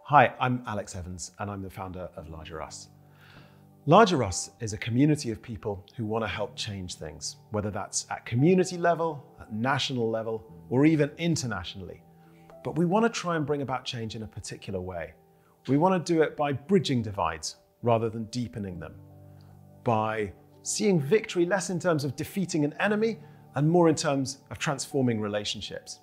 Hi, I'm Alex Evans, and I'm the founder of Larger Us. Larger Us is a community of people who want to help change things, whether that's at community level, at national level, or even internationally. But we want to try and bring about change in a particular way. We want to do it by bridging divides rather than deepening them, by seeing victory less in terms of defeating an enemy and more in terms of transforming relationships.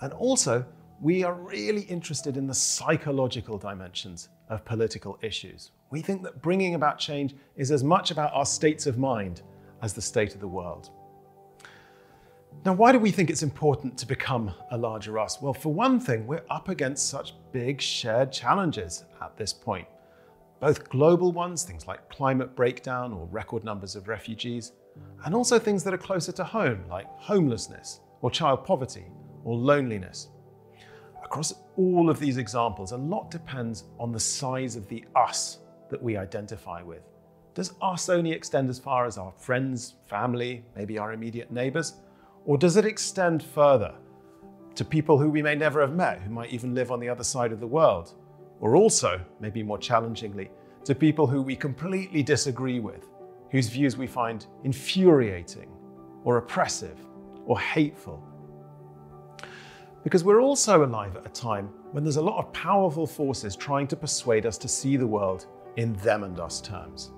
And also, we are really interested in the psychological dimensions of political issues. We think that bringing about change is as much about our states of mind as the state of the world. Now, why do we think it's important to become a larger us? Well, for one thing, we're up against such big shared challenges at this point. Both global ones, things like climate breakdown or record numbers of refugees, and also things that are closer to home, like homelessness or child poverty or loneliness. Across all of these examples, a lot depends on the size of the us that we identify with. Does us only extend as far as our friends, family, maybe our immediate neighbors? Or does it extend further to people who we may never have met, who might even live on the other side of the world? Or also, maybe more challengingly, to people who we completely disagree with, whose views we find infuriating or oppressive or hateful? Because we're also alive at a time when there's a lot of powerful forces trying to persuade us to see the world in them and us terms.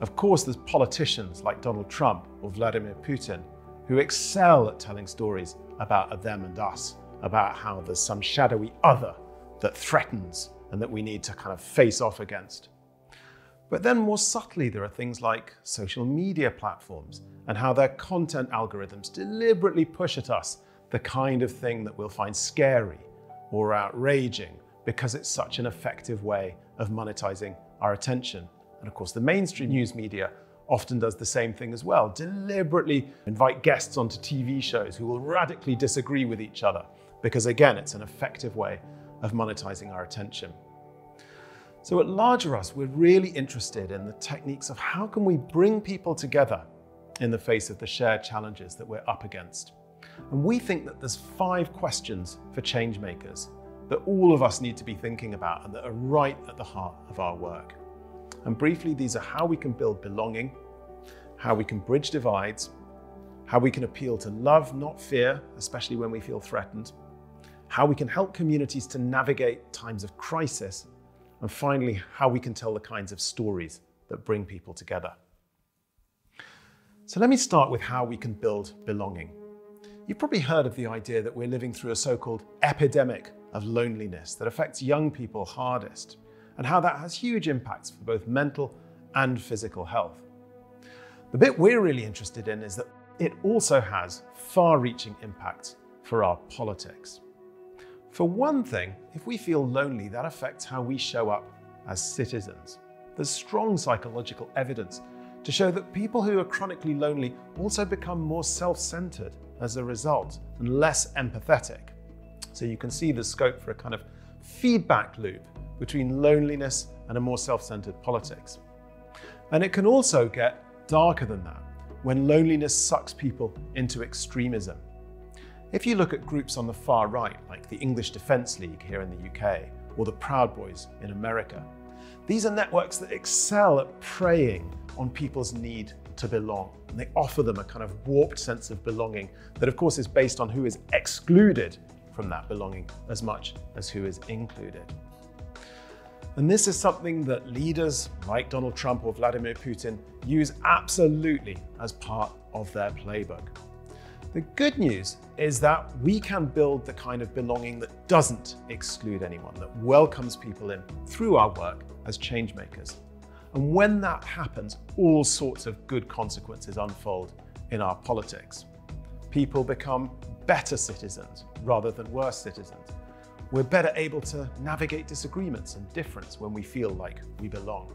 Of course, there's politicians like Donald Trump or Vladimir Putin who excel at telling stories about a them and us, about how there's some shadowy other that threatens and that we need to kind of face off against. But then more subtly, there are things like social media platforms and how their content algorithms deliberately push at us the kind of thing that we'll find scary or outraging because it's such an effective way of monetizing our attention. And of course, the mainstream news media often does the same thing as well, deliberately invite guests onto TV shows who will radically disagree with each other because, again, it's an effective way of monetizing our attention. So at Larger Us, we're really interested in the techniques of how can we bring people together in the face of the shared challenges that we're up against. And we think that there's 5 questions for change makers that all of us need to be thinking about and that are right at the heart of our work. And briefly, these are how we can build belonging, how we can bridge divides, how we can appeal to love, not fear, especially when we feel threatened, how we can help communities to navigate times of crisis, and finally, how we can tell the kinds of stories that bring people together. So let me start with how we can build belonging. You've probably heard of the idea that we're living through a so-called epidemic of loneliness that affects young people hardest, and how that has huge impacts for both mental and physical health. The bit we're really interested in is that it also has far-reaching impacts for our politics. For one thing, if we feel lonely, that affects how we show up as citizens. There's strong psychological evidence to show that people who are chronically lonely also become more self-centered as a result and less empathetic. So you can see the scope for a kind of feedback loop between loneliness and a more self-centered politics. And it can also get darker than that when loneliness sucks people into extremism. If you look at groups on the far right, like the English Defence League here in the UK, or the Proud Boys in America, these are networks that excel at preying on people's need to belong. And they offer them a kind of warped sense of belonging that, of course, is based on who is excluded from that belonging as much as who is included. And this is something that leaders like Donald Trump or Vladimir Putin use absolutely as part of their playbook. The good news is that we can build the kind of belonging that doesn't exclude anyone, that welcomes people in through our work as change makers. And when that happens, all sorts of good consequences unfold in our politics. People become better citizens rather than worse citizens. We're better able to navigate disagreements and difference when we feel like we belong.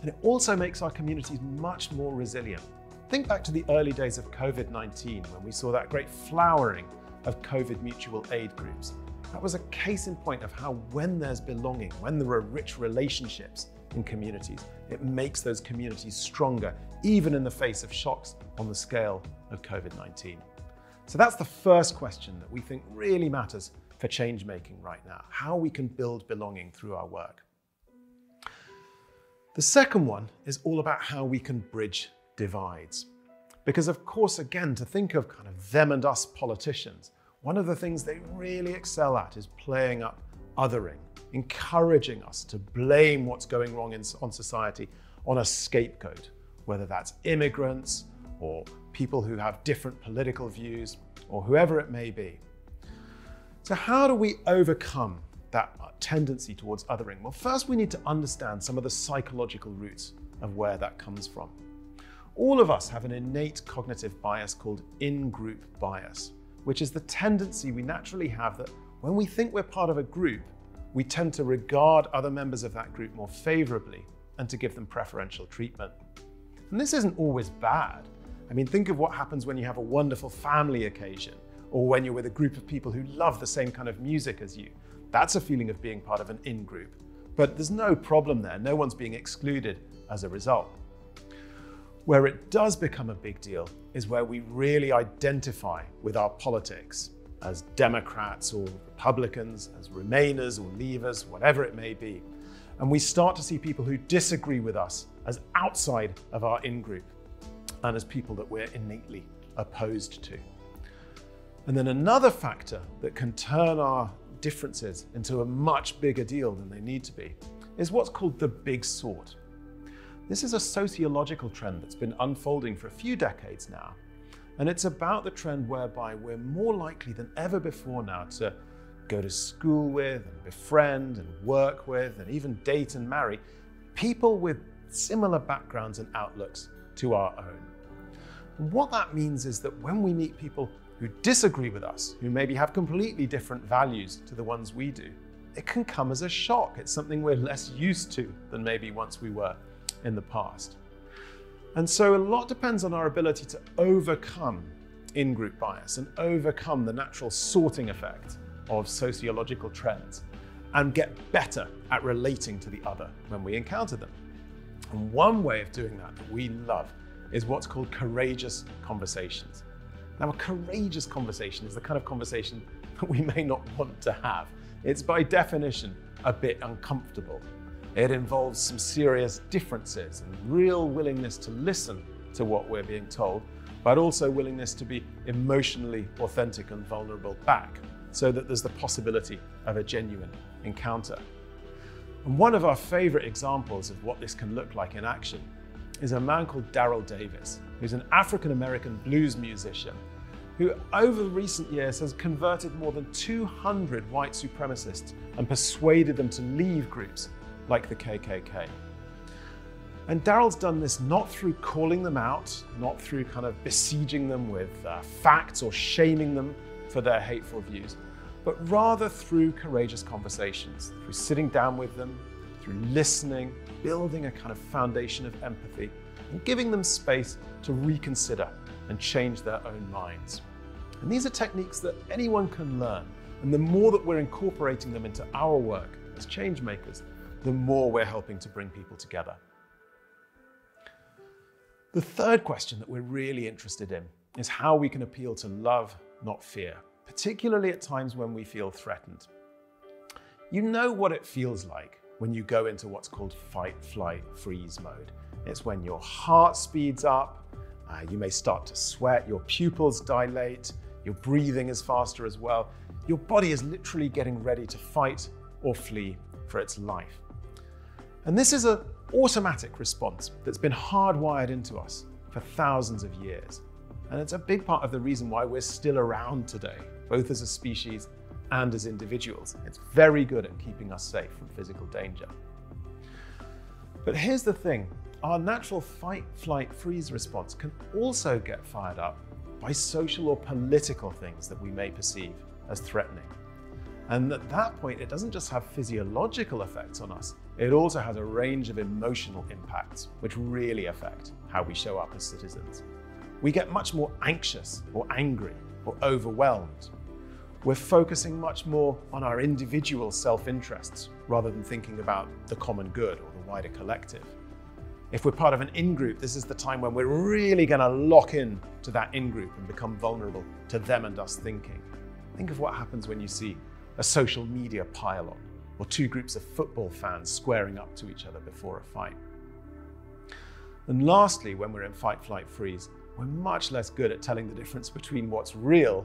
And it also makes our communities much more resilient. Think back to the early days of COVID-19 when we saw that great flowering of COVID mutual aid groups. That was a case in point of how when there's belonging, when there are rich relationships in communities, it makes those communities stronger, even in the face of shocks on the scale of COVID-19. So that's the first question that we think really matters for change making right now, how we can build belonging through our work. The second one is all about how we can bridge divides. Because of course, again, to think of kind of them and us politicians, one of the things they really excel at is playing up othering, encouraging us to blame what's going wrong on society on a scapegoat, whether that's immigrants or people who have different political views or whoever it may be. So how do we overcome that tendency towards othering? Well, first we need to understand some of the psychological roots of where that comes from. All of us have an innate cognitive bias called in-group bias, which is the tendency we naturally have that when we think we're part of a group, we tend to regard other members of that group more favorably and to give them preferential treatment. And this isn't always bad. I mean, think of what happens when you have a wonderful family occasion or when you're with a group of people who love the same kind of music as you. That's a feeling of being part of an in-group. But there's no problem there. No one's being excluded as a result. Where it does become a big deal is where we really identify with our politics as Democrats or Republicans, as Remainers or Leavers, whatever it may be. And we start to see people who disagree with us as outside of our in-group and as people that we're innately opposed to. And then another factor that can turn our differences into a much bigger deal than they need to be is what's called the big sort. This is a sociological trend that's been unfolding for a few decades now. And it's about the trend whereby we're more likely than ever before now to go to school with and befriend and work with and even date and marry people with similar backgrounds and outlooks to our own. And what that means is that when we meet people who disagree with us, who maybe have completely different values to the ones we do, it can come as a shock. It's something we're less used to than maybe once we were in the past. And so a lot depends on our ability to overcome in-group bias and overcome the natural sorting effect of sociological trends and get better at relating to the other when we encounter them. And one way of doing that we love is what's called courageous conversations. Now, a courageous conversation is the kind of conversation that we may not want to have. It's by definition a bit uncomfortable. It involves some serious differences and real willingness to listen to what we're being told, but also willingness to be emotionally authentic and vulnerable back, so that there's the possibility of a genuine encounter. And one of our favorite examples of what this can look like in action is a man called Daryl Davis, who's an African-American blues musician who over recent years has converted more than 200 white supremacists and persuaded them to leave groups like the KKK. And Daryl's done this not through calling them out, not through kind of besieging them with facts or shaming them for their hateful views, but rather through courageous conversations, through sitting down with them, through listening, building a kind of foundation of empathy, and giving them space to reconsider and change their own minds. And these are techniques that anyone can learn, and the more that we're incorporating them into our work as change makers, the more we're helping to bring people together. The third question that we're really interested in is how we can appeal to love, not fear, particularly at times when we feel threatened. You know what it feels like when you go into what's called fight, flight, freeze mode. It's when your heart speeds up, you may start to sweat, your pupils dilate, your breathing is faster as well. Your body is literally getting ready to fight or flee for its life. And this is an automatic response that's been hardwired into us for thousands of years. And it's a big part of the reason why we're still around today, both as a species and as individuals. It's very good at keeping us safe from physical danger. But here's the thing, our natural fight, flight, freeze response can also get fired up by social or political things that we may perceive as threatening. And at that point, it doesn't just have physiological effects on us, it also has a range of emotional impacts, which really affect how we show up as citizens. We get much more anxious or angry or overwhelmed. We're focusing much more on our individual self-interests rather than thinking about the common good or the wider collective. If we're part of an in-group, this is the time when we're really going to lock in to that in-group and become vulnerable to them and us thinking. Think of what happens when you see a social media pile-on, or two groups of football fans squaring up to each other before a fight. And lastly, when we're in fight, flight, freeze, we're much less good at telling the difference between what's real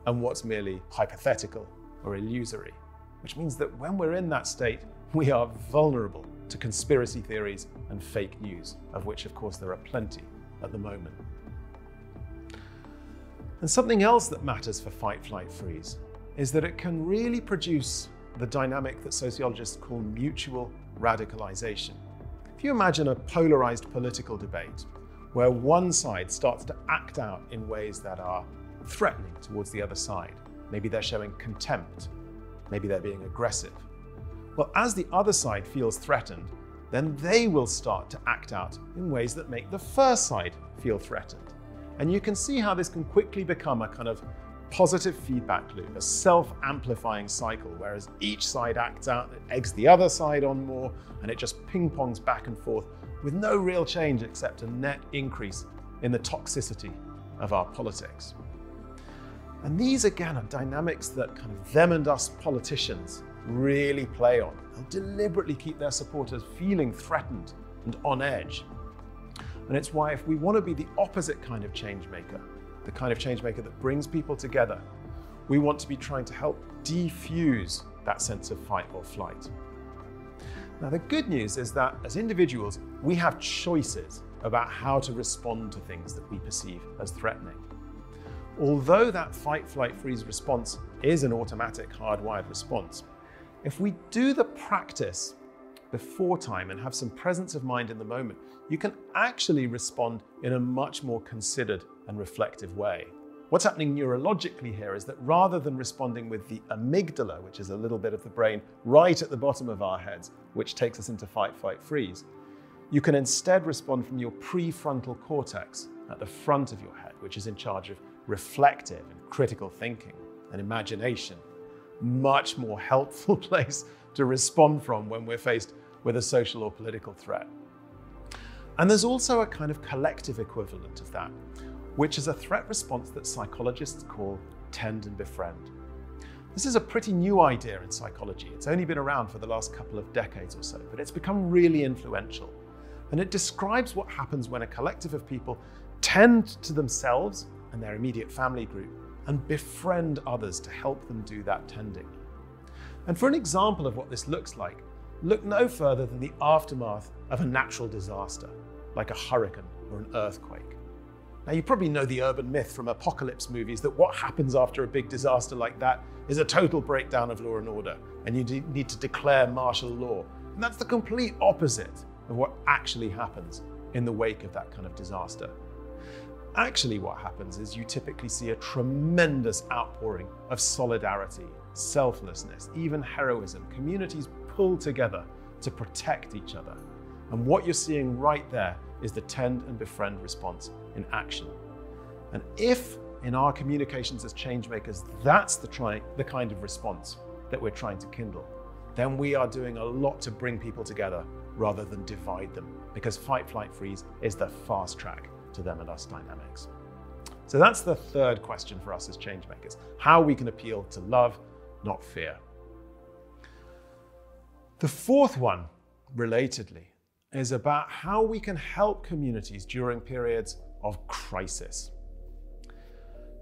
and what's merely hypothetical or illusory, which means that when we're in that state, we are vulnerable to conspiracy theories and fake news, of which, of course, there are plenty at the moment. And something else that matters for fight, flight, freeze is that it can really produce the dynamic that sociologists call mutual radicalization. If you imagine a polarized political debate where one side starts to act out in ways that are threatening towards the other side, maybe they're showing contempt, maybe they're being aggressive. Well, as the other side feels threatened, then they will start to act out in ways that make the first side feel threatened. And you can see how this can quickly become a kind of positive feedback loop, a self-amplifying cycle, whereas each side acts out, it eggs the other side on more, and it just ping-pongs back and forth with no real change except a net increase in the toxicity of our politics. And these, again, are dynamics that kind of them and us politicians really play on. They'll deliberately keep their supporters feeling threatened and on edge. And it's why if we want to be the opposite kind of change maker, the kind of change maker that brings people together, we want to be trying to help defuse that sense of fight or flight. Now, the good news is that as individuals, we have choices about how to respond to things that we perceive as threatening. Although that fight, flight, freeze response is an automatic, hardwired response, if we do the practice before time and have some presence of mind in the moment, you can actually respond in a much more considered and reflective way. What's happening neurologically here is that rather than responding with the amygdala, which is a little bit of the brain right at the bottom of our heads, which takes us into fight, flight, freeze, you can instead respond from your prefrontal cortex at the front of your head, which is in charge of reflective and critical thinking and imagination. Much more helpful place to respond from when we're faced with a social or political threat. And there's also a kind of collective equivalent of that, which is a threat response that psychologists call tend and befriend. This is a pretty new idea in psychology. It's only been around for the last couple of decades or so, but it's become really influential. And it describes what happens when a collective of people tend to themselves and their immediate family group and befriend others to help them do that tending. And for an example of what this looks like, look no further than the aftermath of a natural disaster, like a hurricane or an earthquake. Now, you probably know the urban myth from apocalypse movies that what happens after a big disaster like that is a total breakdown of law and order, and you need to declare martial law. And that's the complete opposite of what actually happens in the wake of that kind of disaster. Actually, what happens is you typically see a tremendous outpouring of solidarity, selflessness, even heroism. Communities pull together to protect each other. And what you're seeing right there is the tend and befriend response in action. And if in our communications as change makers, that's the kind of response that we're trying to kindle, then we are doing a lot to bring people together rather than divide them, because fight, flight, freeze is the fast track to them and us dynamics. So that's the third question for us as change makers, how we can appeal to love, not fear. The fourth one, relatedly, is about how we can help communities during periods of crisis.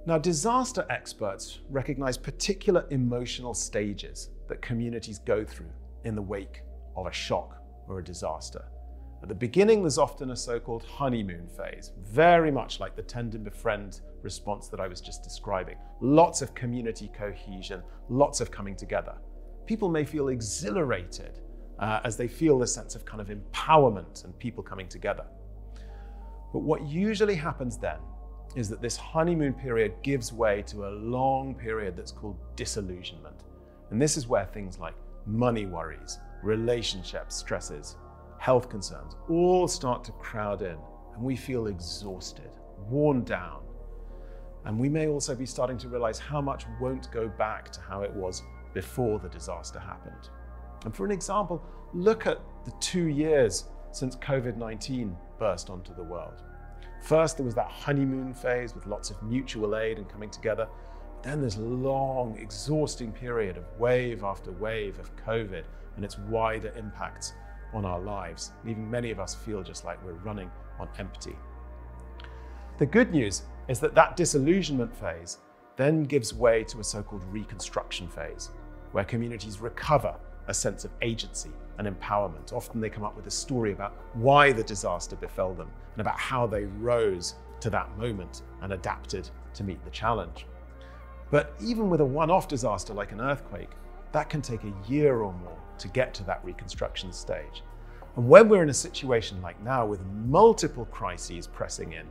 Now, disaster experts recognize particular emotional stages that communities go through in the wake of a shock or a disaster. At the beginning, there's often a so-called honeymoon phase, very much like the tend and befriend response that I was just describing. Lots of community cohesion, lots of coming together. People may feel exhilarated as they feel this sense of kind of empowerment and people coming together. But what usually happens then is that this honeymoon period gives way to a long period that's called disillusionment. And this is where things like money worries, relationship stresses, health concerns all start to crowd in, and we feel exhausted, worn down. And we may also be starting to realize how much won't go back to how it was before the disaster happened. And for an example, look at the 2 years since COVID-19 burst onto the world. First, there was that honeymoon phase with lots of mutual aid and coming together. Then this long, exhausting period of wave after wave of COVID and its wider impacts on our lives, leaving many of us feel just like we're running on empty. The good news is that disillusionment phase then gives way to a so-called reconstruction phase, where communities recover a sense of agency and empowerment. Often they come up with a story about why the disaster befell them and about how they rose to that moment and adapted to meet the challenge. But even with a one-off disaster like an earthquake, that can take a year or more to get to that reconstruction stage. And when we're in a situation like now with multiple crises pressing in,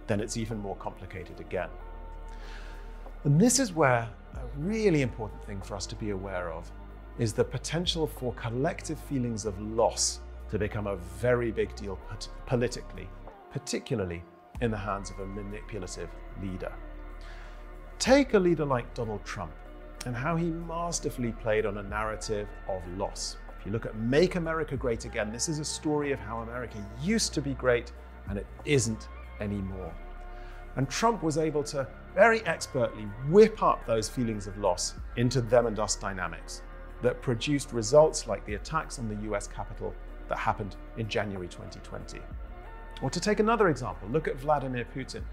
then it's even more complicated again. And this is where a really important thing for us to be aware of is the potential for collective feelings of loss to become a very big deal politically, particularly in the hands of a manipulative leader. Take a leader like Donald Trump and how he masterfully played on a narrative of loss. If you look at Make America Great Again, this is a story of how America used to be great and it isn't anymore. And Trump was able to very expertly whip up those feelings of loss into them and us dynamics that produced results like the attacks on the US Capitol that happened in January 2020. Or to take another example, look at Vladimir Putin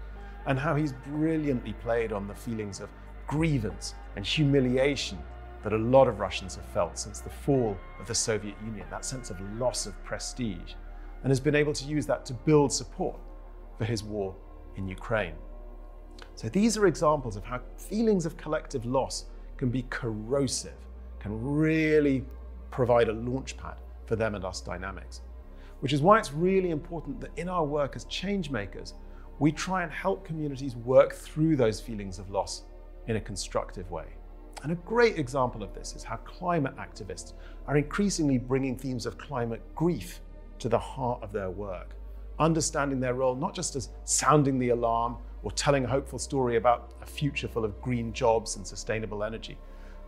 and how he's brilliantly played on the feelings of grievance and humiliation that a lot of Russians have felt since the fall of the Soviet Union, that sense of loss of prestige, and has been able to use that to build support for his war in Ukraine. So these are examples of how feelings of collective loss can be corrosive, can really provide a launchpad for them and us dynamics, which is why it's really important that in our work as change makers, we try and help communities work through those feelings of loss in a constructive way. And a great example of this is how climate activists are increasingly bringing themes of climate grief to the heart of their work, understanding their role not just as sounding the alarm or telling a hopeful story about a future full of green jobs and sustainable energy,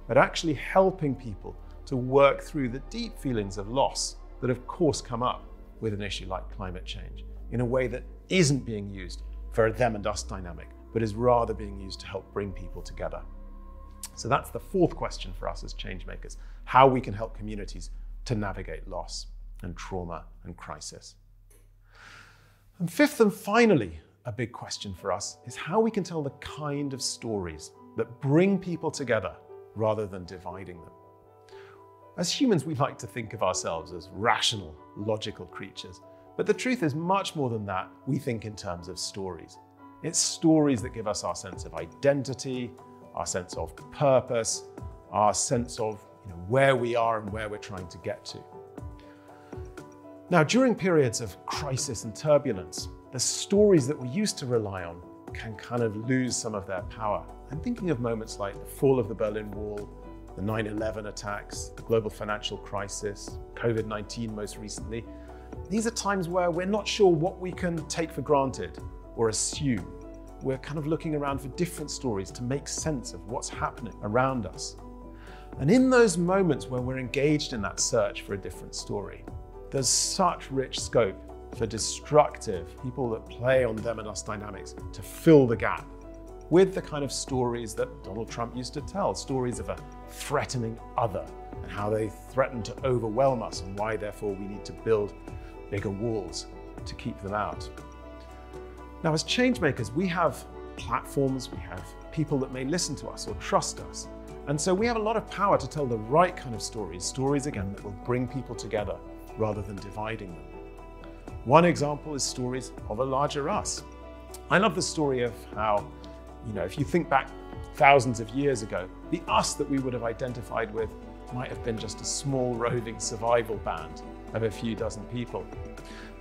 but actually helping people to work through the deep feelings of loss that of course come up with an issue like climate change in a way that isn't being used for a them and us dynamic, but is rather being used to help bring people together. So that's the fourth question for us as change makers, how we can help communities to navigate loss and trauma and crisis. And fifth and finally, a big question for us is how we can tell the kind of stories that bring people together rather than dividing them. As humans, we like to think of ourselves as rational, logical creatures, but the truth is much more than that. We think in terms of stories. It's stories that give us our sense of identity, our sense of purpose, our sense of where we are and where we're trying to get to. Now, during periods of crisis and turbulence, the stories that we used to rely on can kind of lose some of their power. I'm thinking of moments like the fall of the Berlin Wall, the 9/11 attacks, the global financial crisis, COVID-19 most recently. These are times where we're not sure what we can take for granted or assume. We're kind of looking around for different stories to make sense of what's happening around us. And in those moments where we're engaged in that search for a different story, there's such rich scope for destructive people that play on them and us dynamics to fill the gap with the kind of stories that Donald Trump used to tell, stories of a threatening other and how they threaten to overwhelm us and why therefore we need to build bigger walls to keep them out. Now, as change makers, we have platforms, we have people that may listen to us or trust us. And so we have a lot of power to tell the right kind of stories again that will bring people together rather than dividing them. One example is stories of a larger us. I love the story of how, if you think back thousands of years ago, the us that we would have identified with might have been just a small roving survival band of a few dozen people.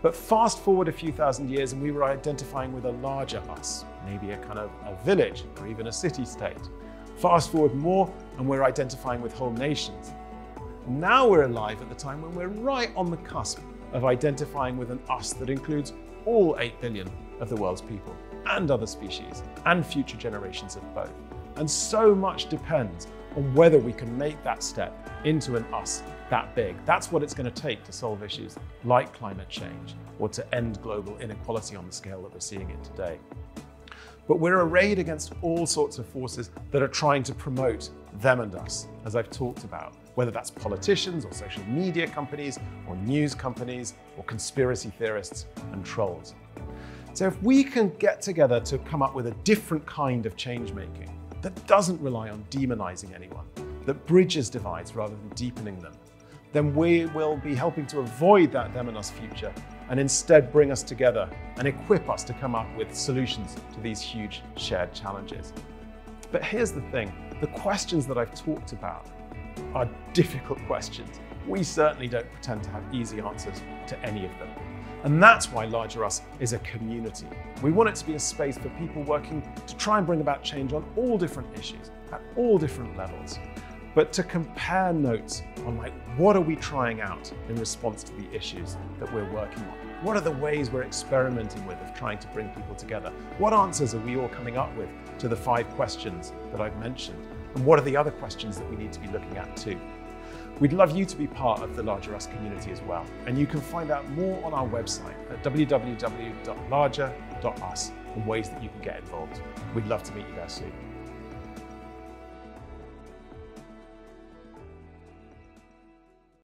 But fast forward a few thousand years and we were identifying with a larger us, maybe a kind of a village or even a city-state. Fast forward more and we're identifying with whole nations. And now we're alive at the time when we're right on the cusp of identifying with an us that includes all 8 billion of the world's people and other species and future generations of both. And so much depends on whether we can make that step into an us that big. That's what it's going to take to solve issues like climate change or to end global inequality on the scale that we're seeing it today. but we're arrayed against all sorts of forces that are trying to promote them and us, as I've talked about, whether that's politicians or social media companies or news companies or conspiracy theorists and trolls. So if we can get together to come up with a different kind of change making that doesn't rely on demonizing anyone, that bridges divides rather than deepening them, then we will be helping to avoid that them and us future and instead bring us together and equip us to come up with solutions to these huge shared challenges. But here's the thing, the questions that I've talked about are difficult questions. We certainly don't pretend to have easy answers to any of them. And that's why Larger Us is a community. We want it to be a space for people working to try and bring about change on all different issues, at all different levels. But to compare notes on what are we trying out in response to the issues that we're working on? What are the ways we're experimenting with of trying to bring people together? What answers are we all coming up with to the 5 questions that I've mentioned? And what are the other questions that we need to be looking at too? We'd love you to be part of the Larger Us community as well. And you can find out more on our website at www.larger.us and ways that you can get involved. We'd love to meet you there soon.